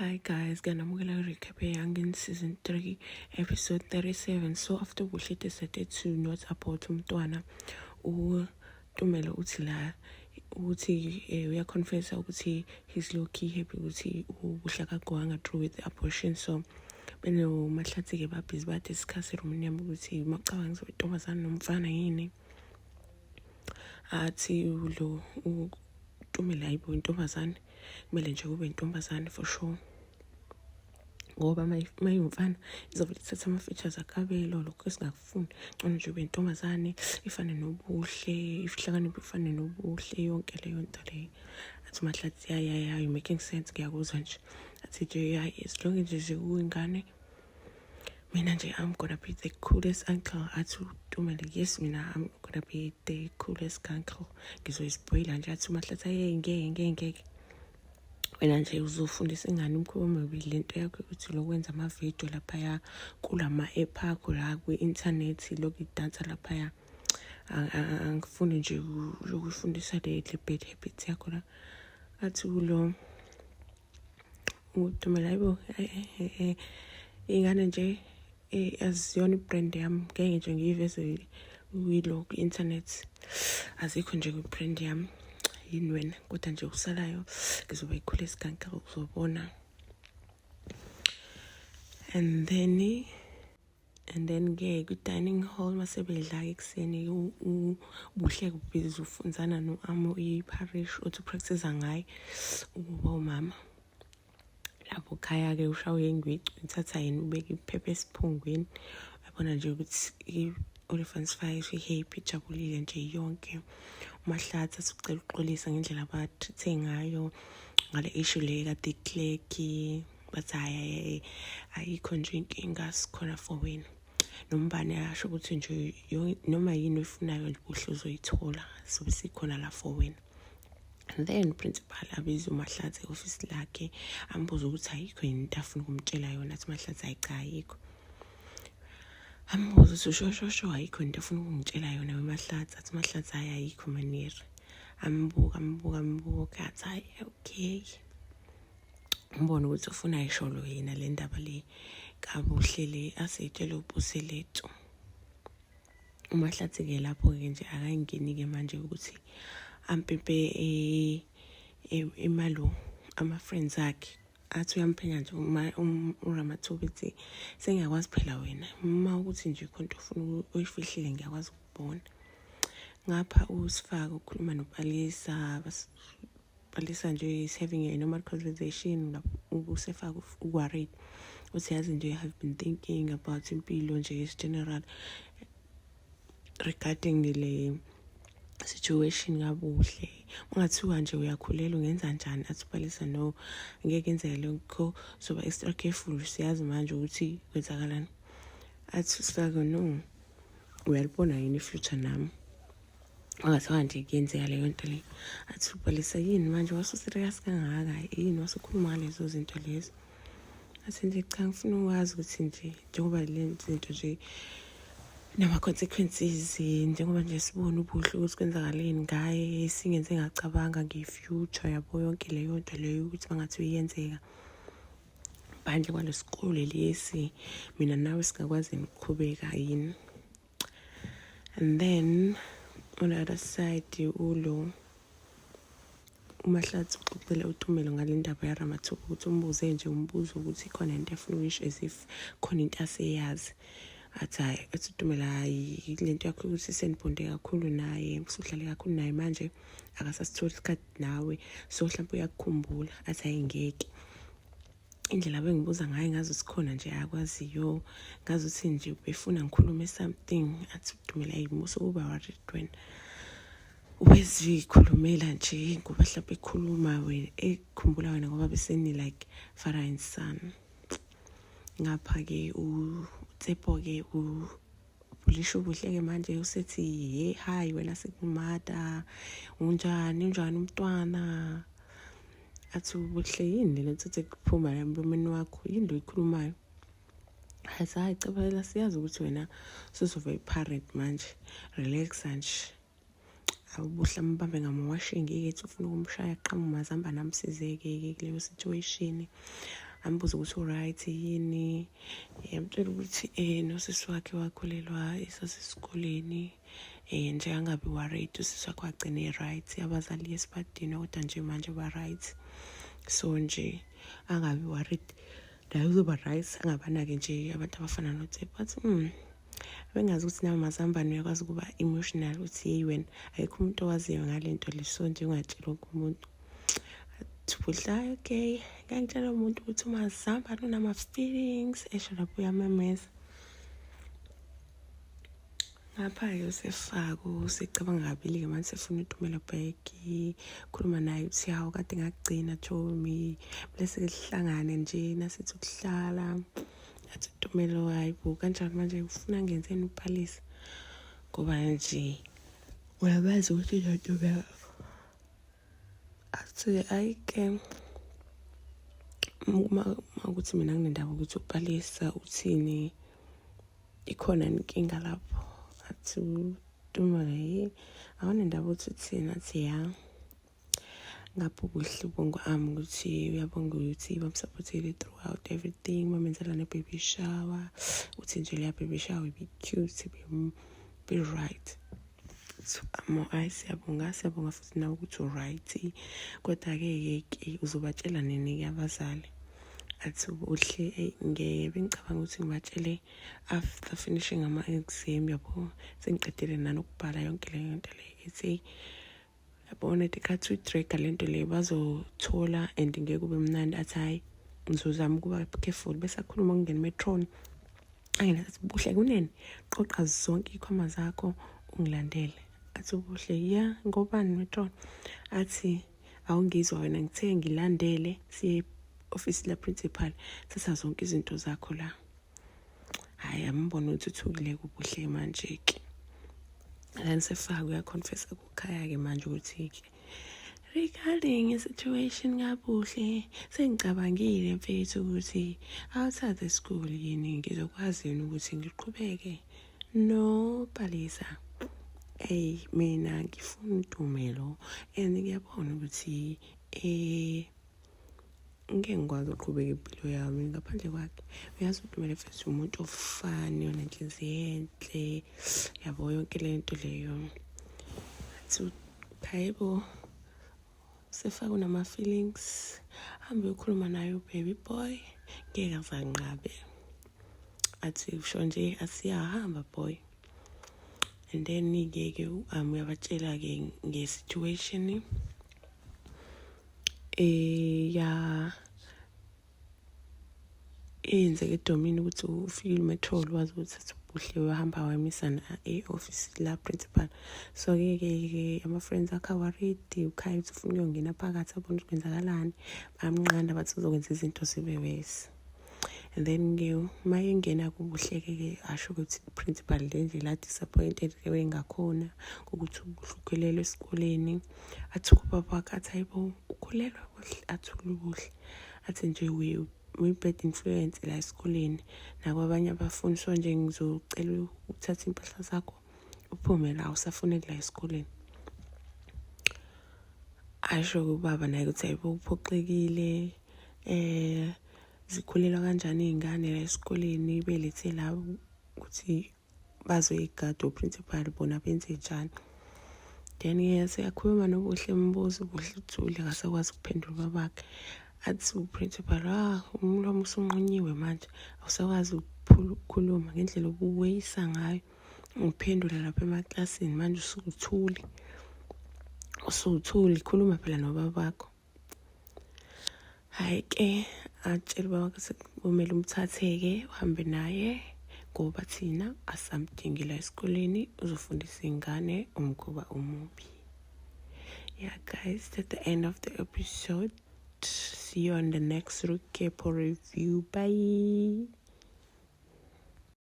Hi guys, ganamukela recap in season 3 episode 37. So after Buhle decided to not support umntwana uTumelo uthi la ukuthi uyaconfessa ukuthi he's low key happy ukuthi uBuhle akagwanga through with the abortion. So beno mahlathi ke babhizi ba discuss room ukuthi macabanga ngizobentombazana nomfana yini. Athi lo uTumelo ayibo intombazane kumele nje kube intombazane for sure. Ngoba mayumfana izovela ithatha ama-features akabelo lokho esingakufuni ngcono nje ube intombazane ifane noBuhle ihlakaniphe ifane noBuhle yonke leyo nto leyo. Athi mahlathi ya you making sense ngiyakuzwa nje. Athi nje as long nje uyingane mina nje I'm gonna be the coolest uncle. Athi uTumelo yes mina I'm gonna be the coolest uncle. Ngizoyispoila nje. Athi mahlathi ngeke wena nje uzofundisa ingane umkhomo webili lento yakho ukuthi lokwenza ama-video lapha kulama-app akho la kwi-internet lokhu idansa lapha angifuni nje ukufundisa le bad habits yakho la. Athi lo uTumelo ayibo ingane nje aziyona ibrand yami ngeke nje ngiyiveze kuyilo ku-internet azikho nje kwi-brand yami yini wena kodwa nje usalayo ngizoba ikhule isiganka uzobona. And then ke ku-dining hall masebedla ekuseni uBuhle kubhizi ufunzana no-Amo i-parish uthi practice ngayi ukuba umama lapho khaya ke ushawe ingwici uthatha yini ubeka iphepha esiphungweni yabona nje ukuthi i-Oliphants 5 i-happy ijabulile nje yonke. Mahlathi asicela uxolisa ngendlela abathe ngayo ngale issue le kade click bathi hayi ayikho nje inkinga sikhona for wena nombani yasho ukuthi nje noma yini oyifunayo nje Buhle uzoyithola sobe sikhona la for wena. And then principal abiza uMahlathi office lakhe ambuza ukuthi ayikho yini into afuna ukumtshela yona. Athi Mahlathi ayicha ayikho. Ambuza ukuthi sho ayikho into afuna ukungitshela yona weMahlathi. Athi Mahlathi ayikho maniri. Ambuka athi hayi okay ngibona ukuthi ufuna ayisholo yena le ndaba le kaBuhle le aseyitshela uBuse lethu. uMahlathi ke lapho ke nje akayingeni ke manje ukuthi ampepe imalo ama-friends akhe. Athi uyamphenya nje uRamathuba ethi sengiyakwazi phela wena uma ukuthi nje khonto ufuna uyifihlile ngiyakwazi ukubona. Ngapha uSifaka ukhuluma noPalisa Palisa nje is having a normal conversation ubusefaka worried uthi yazi nje I have been thinking about impilo nje is general regarding le situation kaBuhle ungathiwa nje uyakhulelwa ungenza njani. Athi Palisa no ngeke ngenzele lokho soba extra careful siyazi manje ukuthi kwenzakalani. Athi Sifaka no uyalibona yini future nami angathiwa nje kuyenzeka leyo nto le. Athi Palisa yini manje wasuserious kangaka yini wasukhuluma ngalezo zinto lezo. Athi nje cha ngifuna ukwazi ukuthi nje njengoba le zinto nje nama-consequences njengoba nje sibona uBuhle ukuthi kwenzakaleni ngaye singenze ngacabanga nge-future yabo yonke leyo nto leyo ukuthi bangathi uyenzeka bandle kwalesikole lesi mina nawe singakwazi ukuqhubeka yini. And then on the other side ulo uMahlathi uxoxele uTumelo ngale ndaba yaRamathuba ukuthi umbuze nje umbuzo ukuthi khona into efuna uyisho as if khona into aseyazi. Athi hayi athi uTumelo hayi lento yakho ukuthi senibonde kakhulu naye usuhlale kakhulu naye manje akasasithola isikhathi nawe so mhlawumbe uyakukhumbula. Athi hayi ngeke indlela abengibuza ngayo ngazo sikhona nje akwaziyo ngazo uthi nje befuna ngikhulume something. Athi uTumelo ayimuso kuba worried wena ubezikhulumela nje ngoba mhlawumbe ekhuluma wena ekhumbula wena ngoba beseni like father and son. Ngapha ke uTsepo ke uBulisho uBuhle ke manje usethi hey hi wena sikumada unjani umntwana. Athi uBuhle yini lento ethi kuphuma emlomeni wakho yini lo ikhulumayo. Hayi cabela siyazi ukuthi wena usuzova iparent manje relax nje. uBuhle ambambe ngamawashing ethi ufuna ukumshaya qhamu mazamba namsizeke kuleyo situation. ambuza ukuthi uright yini. Yamtshela ukuthi nosisi wakhe wakhulelwa esasesikoleni nje angabi worried, usisi wakhe wagcine right, abazali esibadini kodwa nje manje ba-right. So nje angabi worried, naye uzoba right, angabanake nje abantu abafana noThembi. But bengazi ukuthi nawe mazambane uyakwazi ukuba emotional ukuthi hey wena ayikho umuntu owaziyo ngale nto le, so nje ungatshela wonke umuntu. Thubuhla okay, ngangitshela umuntu ukuthi umazambane unama-feelings, esho lapho uyamemeza. Ngapha-ke usefaka usecabanga kabili-ke manje sefuna uTumelo Bheki, khuluma naye ukuthi hawu kade ngakugcina Thomi, bese-ke sihlangane nje nasithi ukuhlala. Athi uTumelo hayibo kanjani manje ufuna ngenzeni uPhalisa, ngoba nje uyabazi ukuthi uTumelo. Athi ayike uma ukuthi mina nginendaba ukuthi uPhalisa uthini, ikhona inkinga lapho. Athi uTumelo awunendaba ukuthi uthini. Athi ya ngapho kuhle ubongo ami ukuthi uyabonga ukuthi bamsupportile throughout everything, bamenzela ne-baby shower, uthi nje leya baby shower ibe cute, be right. So siyabonga futhi nawe ukuthi u-right, kodwa-ke uzobatshela nini-ke abazali. Athi uhle ngeke bengicabanga ukuthi ngibatshele after finishing ama-exam, yabo sengiqedile nanokubhala yonke leyo nto leyo. Ithi yabona ikhathi uyi-drag lento le bazothola and ngeke kube mnandi. Athi hayi ngizozama ukuba careful, bese akhuluma ukungena emetroni angenathi buhle kunene qoqa zonke ikhoma zakho ungilandele. Athi ubuhle ya ngobani metroni. Athi awungizwa wena ngithe ngilandele siye office la principal sasa zonke izinto zakho la. Hayi ambona uthuthukile kubuhle manje ke. Then sefaka uyaconfessa kukhaya ke manje ukuthi ke regarding i-situation kabuhle sengicabangile mfethu ukuthi outside the school yini ngizokwazi yini ukuthi ngiqhubeke no Phalisa. Mina ngifuna uTumelo and ngiyabona ukuthi ngeke ngikwazi ukuqhubeka impilo yami ngaphandle kwakhe. Uyazi uTumelo futhi umuntu ofani, onenhliziyo enhle, yabo yonke le nto leyo. Athi hayibo sefaka unama-feelings, hambe ukhuluma naye ubaby boy, ngeke azanqabe. Athi usho nje asiyahamba boy. And then ke uyabatshela-ke nge-situation eyenzeke eDomini ukuthi ufike uMetrol wazi ukuthi Buhle wahamba wayemisa e-office la principal. So ke ama-friends akhe awaredi ukhaya ukuthi ufuna ukuyongena phakathi abone ukuthi kwenzakalani, bamnqanda bathi uzokwenza izinto zibe worse. And then uma engena kubuhle-ke asho ukuthi principal le nje la disappointed engakhona ukuthi uhlukhelelwe esikoleni. Athi ubaba wakhe athi hayibo ukhulelwa kuhle, athi ubuhle. Athi nje we-bad influence la esikoleni nakwabanye abafundi, so nje ngizocela ukuthatha impahla zakho uphume la usafuneki la esikoleni. Asho kubaba naye ukuthi hayibo uphoxekile, zikhulelwa kanjani iy'ngane la esikoleni, belethe la ukuthi bazoyigada uprincipal bona benze njani. Then seyakhuluma noBuhle mbuzo uBuhle uthule akasakwazi ukuphendula babakhe. Athi uprincipal umlomo usunqunyiwe manje awusakwazi ukukhuluma ngendlela obuweyisa ngayo ngiphendula lapha emaklasini manje usuthuli khuluma phela nobabakho. Hayi ke atshela ubaba sekumele umthathe-ke uhambe naye ngoba thina asamdingi la esikoleni uzofundisa ingane umkhuba omubi. Yeah guys, that's the end of the episode. See you on the next recap or review. Bye.